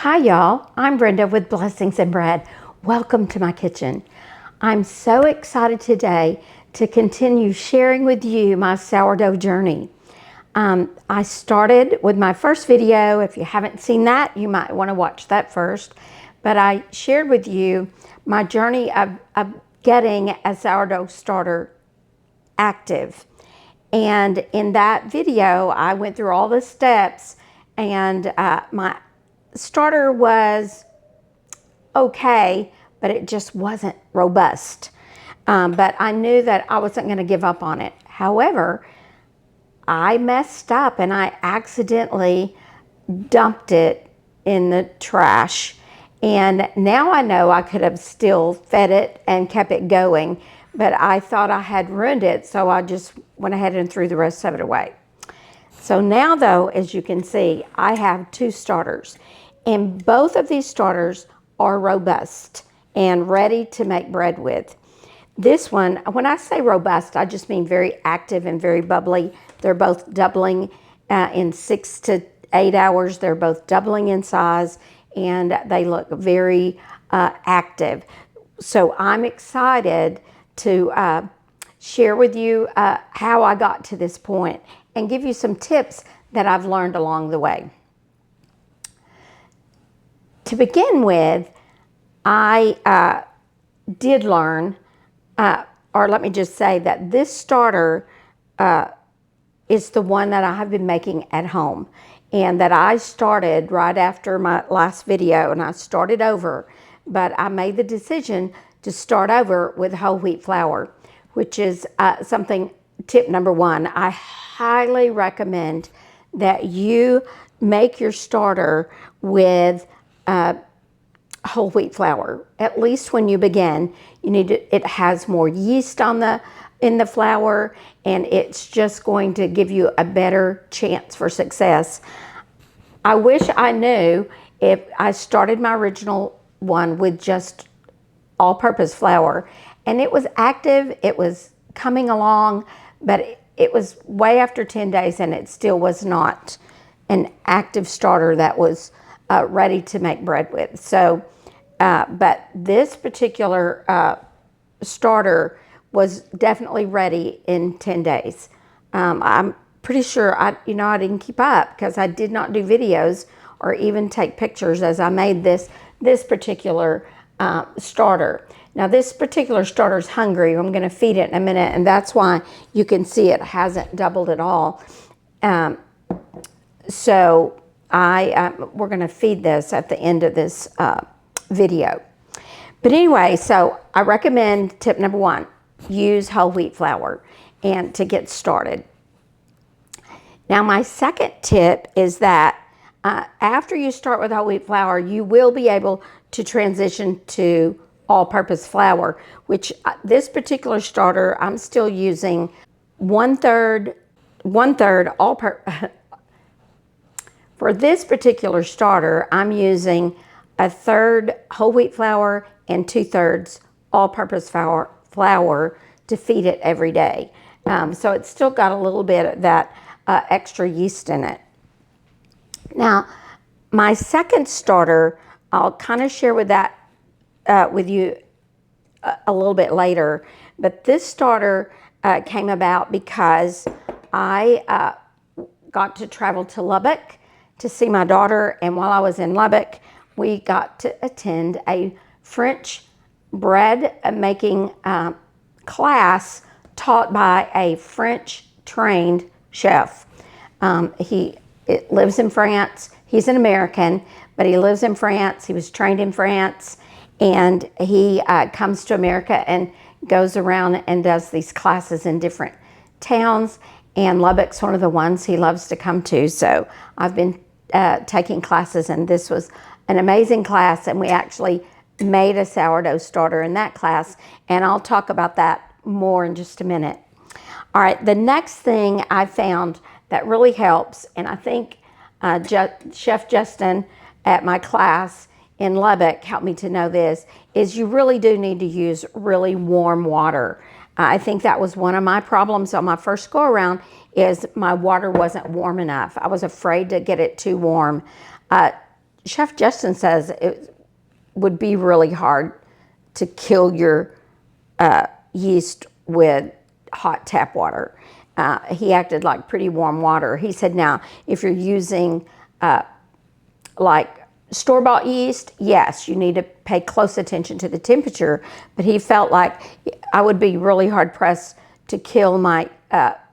Hi y'all, I'm Brenda with Blessings and Bread. Welcome to my kitchen. I'm so excited today to continue sharing with you my sourdough journey. I started with my first video. If you haven't seen that, you might want to watch that first. But I shared with you my journey of getting a sourdough starter active. And in that video, I went through all the steps, and my starter was okay, but it just wasn't robust. But I knew that I wasn't going to give up on it. However, I messed up and I accidentally dumped it in the trash. And now I know I could have still fed it and kept it going, but I thought I had ruined it, so I just went ahead and threw the rest of it away. So now though, as you can see, I have two starters, and both of these starters are robust and ready to make bread with. This one, when I say robust, I just mean very active and very bubbly. They're both doubling in 6 to 8 hours. They're both doubling in size, and they look very active. So I'm excited to share with you how I got to this point and give you some tips that I've learned along the way. To begin with, I did learn, or let me just say that this starter is the one that I have been making at home, and that I started right after my last video, and I started over, but I made the decision to start over with whole wheat flour, which is tip number one. I highly recommend that you make your starter with whole wheat flour. At least when you begin, it has more yeast in the flour, and it's just going to give you a better chance for success. I wish I knew if I started my original one with just all-purpose flour, and it was active, it was coming along, but it was way after 10 days, and it still was not an active starter that was ready to make bread with. So, but this particular starter was definitely ready in 10 days. I'm pretty sure I didn't keep up because I did not do videos or even take pictures as I made this particular starter. Now this particular starter is hungry. I'm going to feed it in a minute, and that's why you can see it hasn't doubled at all. So we're going to feed this at the end of this video. But anyway, so I recommend tip number one, use whole wheat flour and to get started. Now my second tip is that after you start with whole wheat flour, you will be able to transition to all-purpose flour, which this particular starter, I'm still using one third all-purpose. For this particular starter, I'm using a third whole wheat flour and 2/3 all-purpose flour to feed it every day. So it's still got a little bit of that extra yeast in it. Now, my second starter, I'll kind of share with you a little bit later, but this starter came about because I got to travel to Lubbock to see my daughter, and while I was in Lubbock, we got to attend a French bread making class taught by a French trained chef. He lives in France. He's an American, but he lives in France. He was trained in France, and he comes to America and goes around and does these classes in different towns, and Lubbock's one of the ones he loves to come to. So I've been taking classes, and this was an amazing class, and we actually made a sourdough starter in that class, and I'll talk about that more in just a minute. All right, the next thing I found that really helps, and I think Chef Justin at my class in Lubbock helped me to know this, is you really do need to use really warm water. I think that was one of my problems on my first go around, is my water wasn't warm enough. I was afraid to get it too warm. Chef Justin says it would be really hard to kill your yeast with hot tap water. He acted like pretty warm water. He said, now, if you're using like store-bought yeast, yes, you need to pay close attention to the temperature, but he felt like I would be really hard-pressed to kill my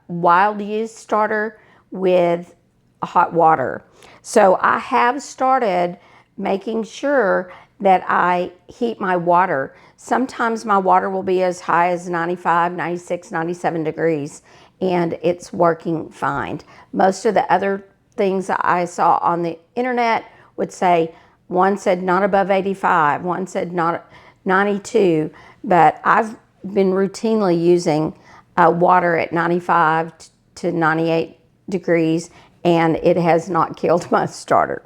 wild yeast starter with hot water. So I have started making sure that I heat my water. Sometimes my water will be as high as 95, 96, 97 degrees, and it's working fine. Most of the other things that I saw on the internet would say, one said not above 85, one said not 92, but I've been routinely using water at 95 to 98 degrees, and it has not killed my starter.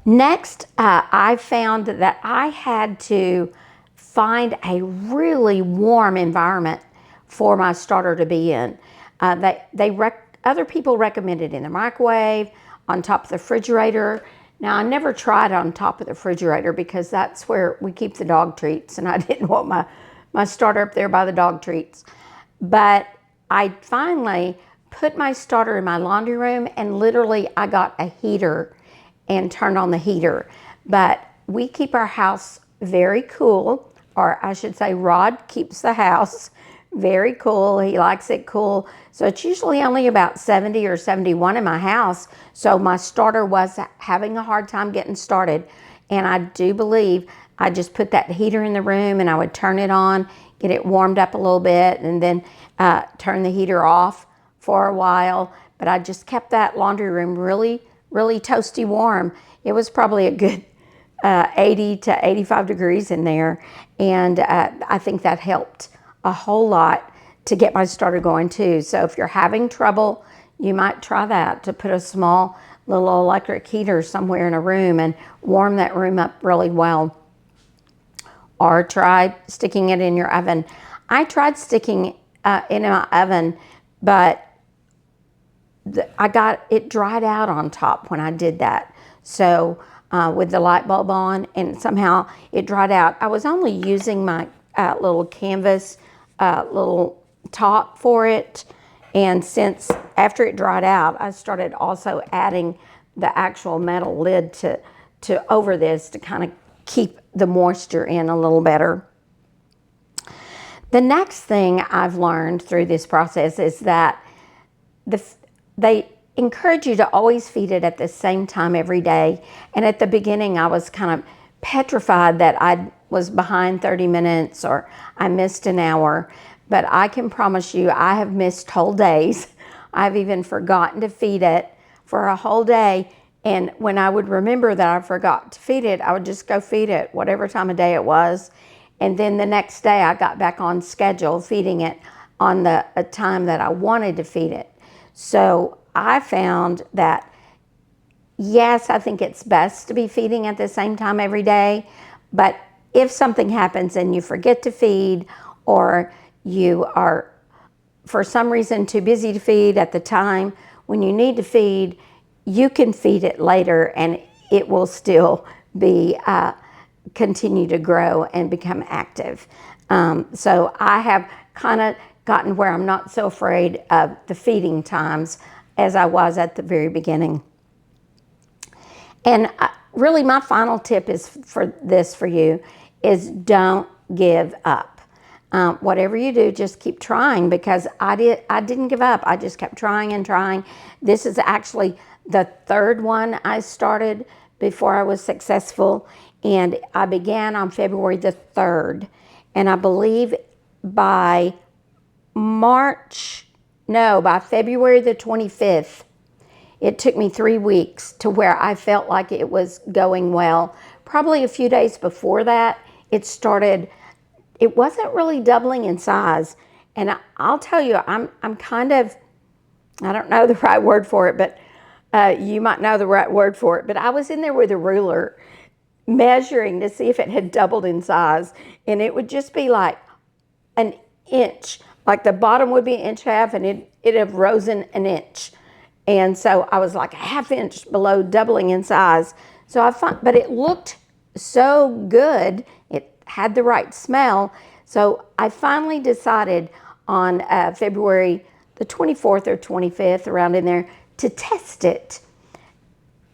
Next, I found that I had to find a really warm environment for my starter to be in. Other people recommend it in the microwave, on top of the refrigerator. Now, I never tried on top of the refrigerator because that's where we keep the dog treats, and I didn't want my starter up there by the dog treats. But I finally put my starter in my laundry room, and literally I got a heater and turned on the heater. But we keep our house very cool, or I should say Rod keeps the house very cool. He likes it cool. So it's usually only about 70 or 71 in my house. So my starter was having a hard time getting started. And I do believe I just put that heater in the room and I would turn it on, get it warmed up a little bit, and then turn the heater off for a while. But I just kept that laundry room really, really toasty warm. It was probably a good 80 to 85 degrees in there. And I think that helped a whole lot to get my starter going too. So if you're having trouble, you might try that, to put a small little electric heater somewhere in a room and warm that room up really well. Or try sticking it in your oven. I tried sticking in my oven, but it dried out on top when I did that. So with the light bulb on, and somehow it dried out. I was only using my little canvas little top for it, and since after it dried out, I started also adding the actual metal lid to over this to kind of keep the moisture in a little better. The next thing I've learned through this process is that they encourage you to always feed it at the same time every day. And at the beginning, I was kind of petrified that I was behind 30 minutes or I missed an hour. But I can promise you, I have missed whole days. I've even forgotten to feed it for a whole day. And when I would remember that I forgot to feed it, I would just go feed it, whatever time of day it was. And then the next day, I got back on schedule, feeding it on the time that I wanted to feed it. So I found that, yes, I think it's best to be feeding at the same time every day. But if something happens and you forget to feed, or you are, for some reason, too busy to feed at the time when you need to feed, you can feed it later and it will still be continue to grow and become active. So I have kind of gotten where I'm not so afraid of the feeding times as I was at the very beginning. And really my final tip is for you is don't give up. Whatever you do, just keep trying, because I didn't give up. I just kept trying and trying. This is actually the third one I started before I was successful, and I began on February the 3rd, and I believe by February the 25th, it took me 3 weeks to where I felt like it was going well. Probably a few days before that, it wasn't really doubling in size. And I'll tell you, I'm kind of, I don't know the right word for it, but you might know the right word for it. But I was in there with a ruler measuring to see if it had doubled in size. And it would just be like an inch. Like the bottom would be 1.5 inches and it'd have risen an inch. And so I was like a ½ inch below doubling in size. So but it looked so good. It had the right smell. So I finally decided on February the 24th or 25th, around in there, to test it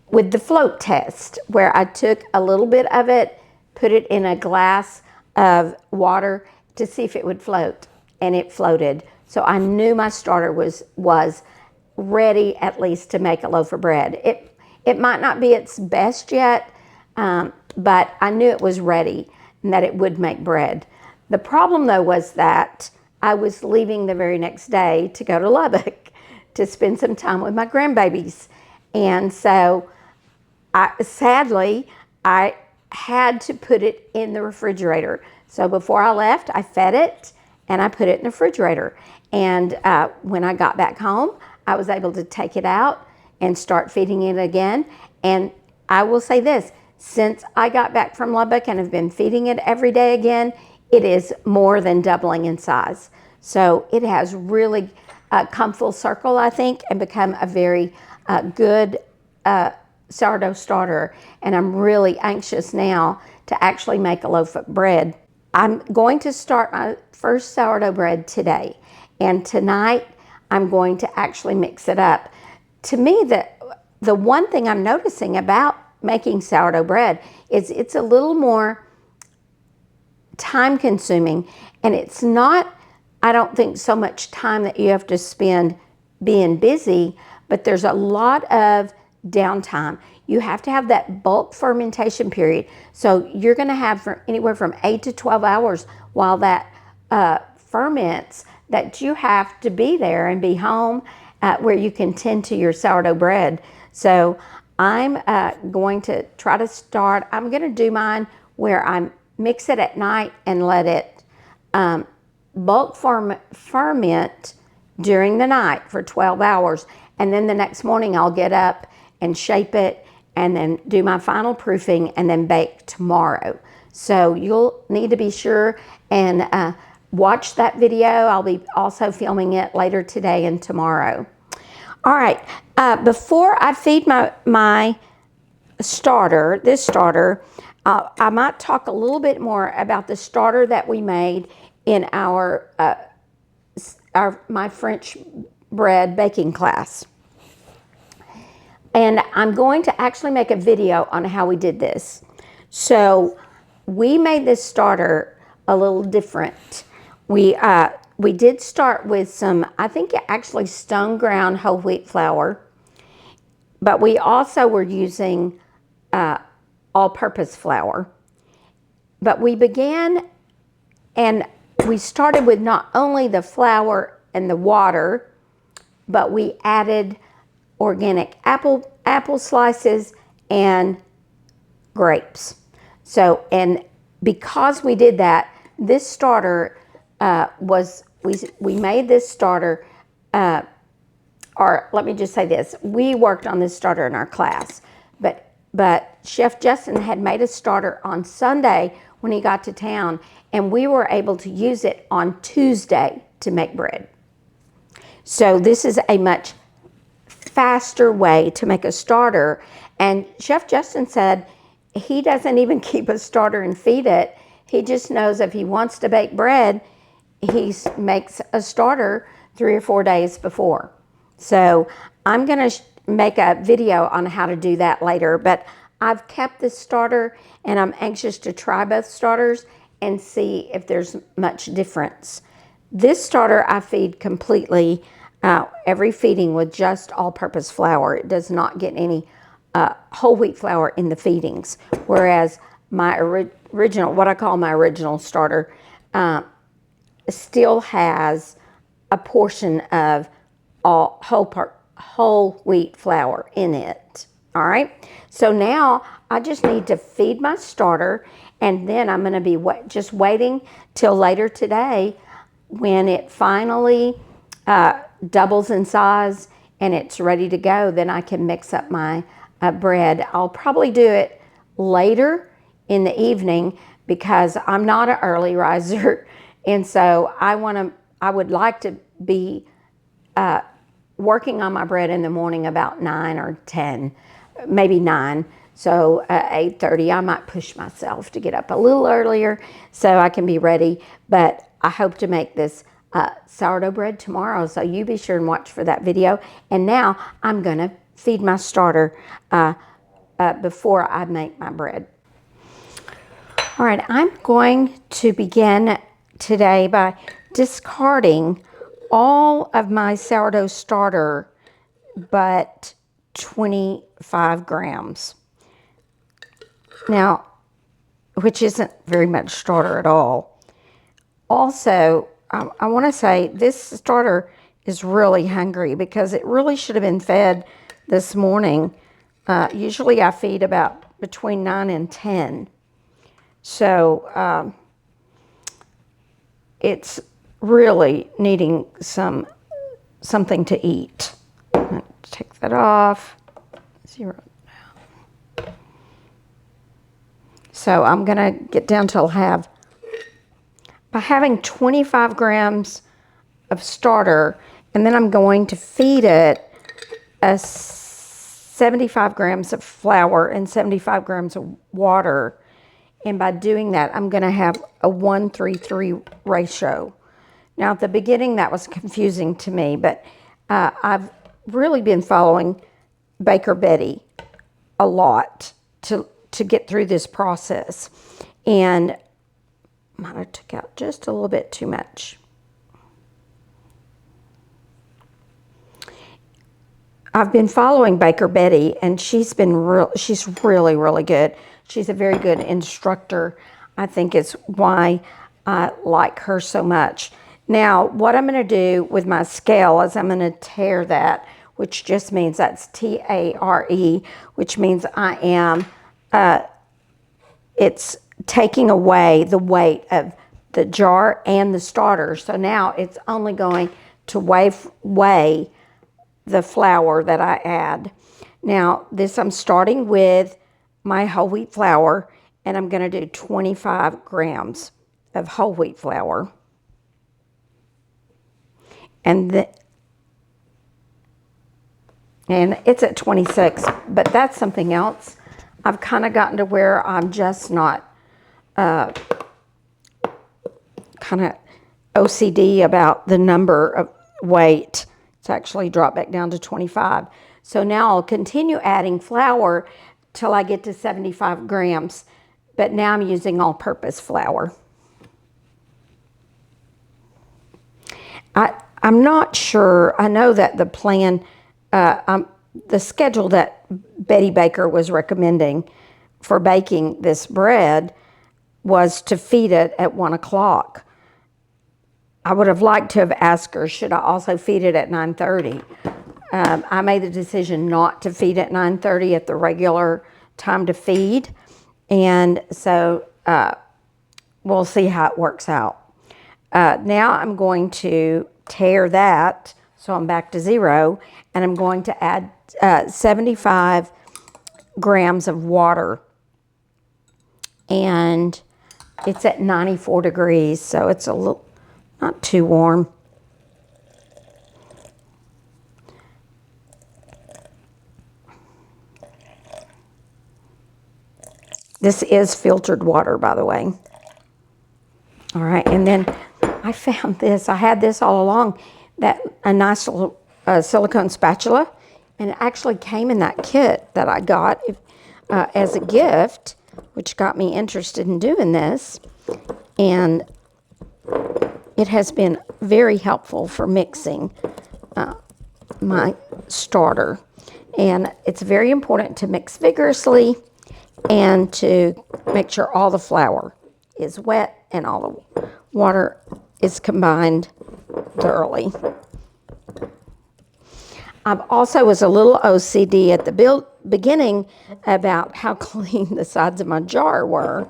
with the float test, where I took a little bit of it, put it in a glass of water to see if it would float, and it floated. So I knew my starter was ready, at least, to make a loaf of bread. It might not be its best yet, but I knew it was ready and that it would make bread. The problem, though, was that I was leaving the very next day to go to Lubbock to spend some time with my grandbabies. And so, sadly, I had to put it in the refrigerator. So before I left, I fed it and I put it in the refrigerator. And when I got back home, I was able to take it out and start feeding it again. And I will say this, since I got back from Lubbock and have been feeding it every day again, it is more than doubling in size. So it has really come full circle, I think, and become a very good sourdough starter. And I'm really anxious now to actually make a loaf of bread. I'm going to start my first sourdough bread today. And tonight, I'm going to actually mix it up. To me, the one thing I'm noticing about making sourdough bread is it's a little more time consuming, and it's not, I don't think, so much time that you have to spend being busy, but there's a lot of downtime. You have to have that bulk fermentation period. So you're going to have anywhere from 8 to 12 hours while that ferments, that you have to be there and be home where you can tend to your sourdough bread. So I'm going to try to start, I'm going to do mine where I mix it at night and let it bulk ferment during the night for 12 hours. And then the next morning I'll get up and shape it and then do my final proofing and then bake tomorrow. So you'll need to be sure and watch that video. I'll be also filming it later today and tomorrow. All right, before I feed my starter, this starter, I might talk a little bit more about the starter that we made in my French bread baking class. And I'm going to actually make a video on how we did this. So we made this starter a little different. We did start with some, I think actually stone ground whole wheat flour, but we also were using all-purpose flour. But we began and we started with not only the flour and the water, but we added organic apple slices and grapes. So, and because we did that, this starter we made this starter, or let me just say this, we worked on this starter in our class, but Chef Justin had made a starter on Sunday when he got to town, and we were able to use it on Tuesday to make bread. So this is a much faster way to make a starter. And Chef Justin said he doesn't even keep a starter and feed it. He just knows if he wants to bake bread, he makes a starter 3 or 4 days before. So I'm going to make a video on how to do that later, but I've kept this starter and I'm anxious to try both starters and see if there's much difference. This starter I feed completely, every feeding with just all-purpose flour. It does not get any whole wheat flour in the feedings, whereas my original, what I call my original starter, still has a portion of whole wheat flour in it. All right, so now I just need to feed my starter, and then I'm going to be just waiting till later today when it finally doubles in size and it's ready to go. Then I can mix up my bread. I'll probably do it later in the evening because I'm not an early riser, and so I would like to be working on my bread in the morning about 9 or 10, maybe 9. So at 8:30, I might push myself to get up a little earlier so I can be ready. But I hope to make this sourdough bread tomorrow. So you be sure and watch for that video. And now I'm going to feed my starter before I make my bread. All right, I'm going to begin today by discarding all of my sourdough starter but 25 grams. Now, which isn't very much starter at all. Also, I want to say this starter is really hungry because it really should have been fed this morning. Usually I feed about between 9 and 10. So it's really needing something to eat. Take that off. 0 now. So I'm going to get down till by having 25 grams of starter, and then I'm going to feed it 75 grams of flour and 75 grams of water. And by doing that, I'm going to have a 1:3:3 ratio. Now, at the beginning, that was confusing to me, but I've really been following Baker Betty a lot to get through this process. And might have took out just a little bit too much. I've been following Baker Betty, and she's really, really good. She's a very good instructor. I think it's why I like her so much. Now, what I'm going to do with my scale is I'm going to tare that, which just means that's T-A-R-E, which means I am, it's taking away the weight of the jar and the starter. So now it's only going to weigh the flour that I add. Now, I'm starting with my whole wheat flour, and I'm going to do 25 grams of whole wheat flour. And it's at 26, but that's something else. I've kind of gotten to where I'm just not kind of OCD about the number of weight. It's actually dropped back down to 25. So now I'll continue adding flour till I get to 75 grams. But now I'm using all-purpose flour. I'm not sure. I know that the plan, the schedule that Betty Baker was recommending for baking this bread was to feed it at 1 o'clock. I would have liked to have asked her, should I also feed it at 9:30? I made the decision not to feed at 9:30 at the regular time to feed. And so we'll see how it works out. Now I'm going to tare that, so I'm back to 0, and I'm going to add 75 grams of water. And it's at 94 degrees, so it's a little, not too warm. This is filtered water, by the way. All right, and then I found this. I had this all along, a nice little silicone spatula, and it actually came in that kit that I got as a gift, which got me interested in doing this. And it has been very helpful for mixing my starter. And it's very important to mix vigorously and to make sure all the flour is wet and all the water is combined thoroughly. I also was a little OCD at the beginning about how clean the sides of my jar were.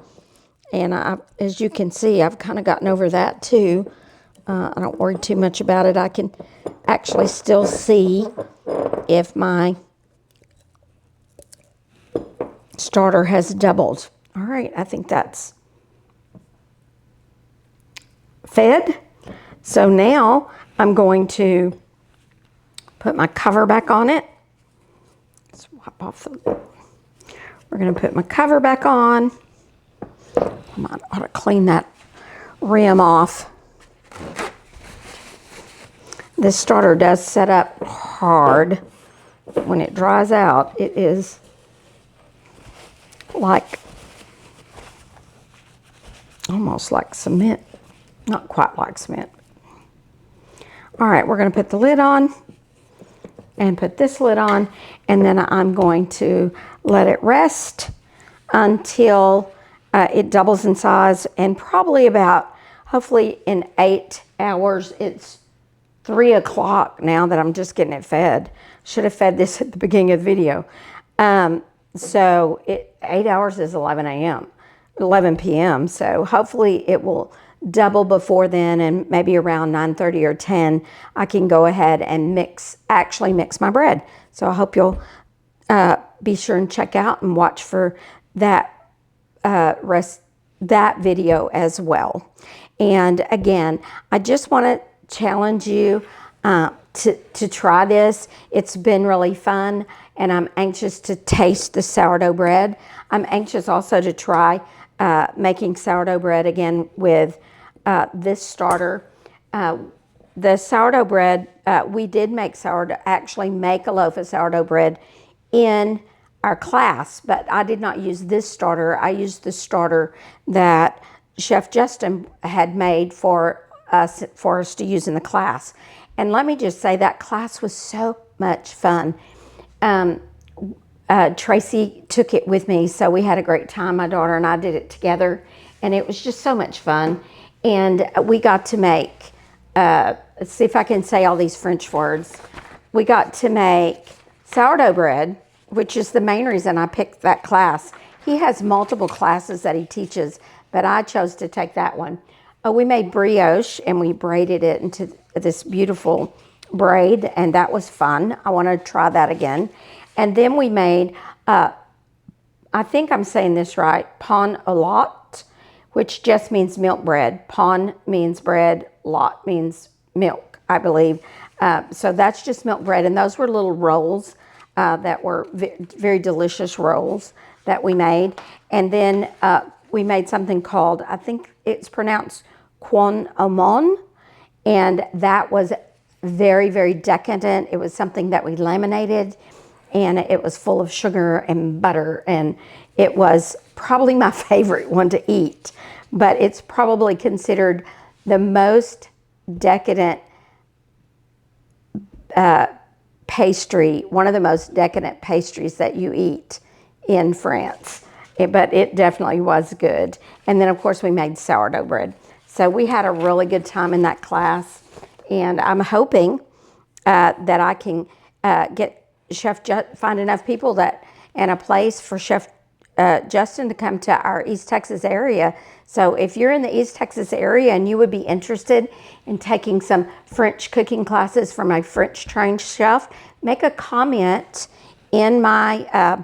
And as you can see, I've kind of gotten over that too. I don't worry too much about it. I can actually still see if my starter has doubled. All right, I think that's fed. So now I'm going to put my cover back on it. Let's wipe off the... We're going to put my cover back on. I might ought to clean that rim off. This starter does set up hard. When it dries out, it is like, almost like cement. Not quite like cement. All right, we're going to put the lid on and put this lid on, and then I'm going to let it rest until it doubles in size, and probably about, hopefully in 8 hours. It's 3 o'clock now that I'm just getting it fed. Should have fed this at the beginning of the video. So 8 hours is 11 p.m. So hopefully it will double before then, and maybe around 9:30 or 10, I can go ahead and actually mix my bread. So I hope you'll be sure and check out and watch for that that video as well. And again, I just want to challenge you to try this. It's been really fun, and I'm anxious to taste the sourdough bread. I'm anxious also to try making sourdough bread again with this starter. The sourdough bread, we did actually make a loaf of sourdough bread in our class, but I did not use this starter. I used the starter that Chef Justin had made for us to use in the class. And let me just say, that class was so much fun. Tracy took it with me, so we had a great time. My daughter and I did it together, and it was just so much fun. And we got to make, let's see if I can say all these French words. We got to make sourdough bread, which is the main reason I picked that class. He has multiple classes that he teaches, but I chose to take that one. We made brioche, and we braided it into this beautiful braid, and that was fun. I want to try that again. And then we made, I think I'm saying this right, pain au lait, which just means milk bread. Pain means bread, lot means milk, I believe. So that's just milk bread, and those were little rolls that were very delicious rolls that we made. And then we made something called, I think it's pronounced Quan Amon, and that was very, very decadent. It was something that we laminated, and it was full of sugar and butter, and it was probably my favorite one to eat, but it's probably considered the most decadent pastry, one of the most decadent pastries that you eat in France. But it definitely was good. And then, of course, we made sourdough bread. So we had a really good time in that class, and I'm hoping that I can find enough people and a place for Chef Justin to come to our East Texas area. So if you're in the East Texas area and you would be interested in taking some French cooking classes from a French trained chef, make a comment in my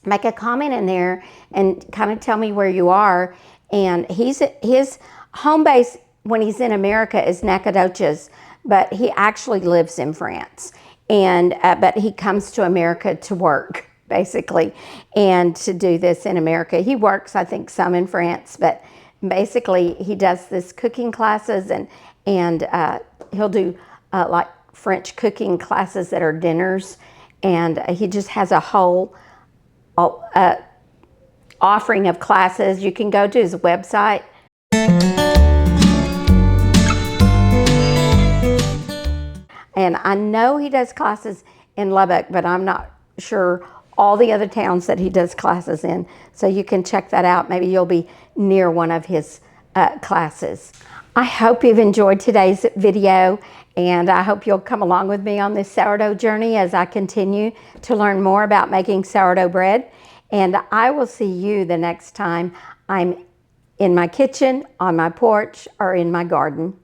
make a comment in there and kind of tell me where you are. And his home base when he's in America is Nacogdoches, but he actually lives in France. And but he comes to America to work, basically, and to do this in America. He works, I think, some in France, but basically he does this cooking classes, and he'll do like French cooking classes that are dinners, and he just has a whole offering of classes. You can go to his website. And I know he does classes in Lubbock, but I'm not sure all the other towns that he does classes in. So you can check that out. Maybe you'll be near one of his classes. I hope you've enjoyed today's video, and I hope you'll come along with me on this sourdough journey as I continue to learn more about making sourdough bread. And I will see you the next time I'm in my kitchen, on my porch, or in my garden.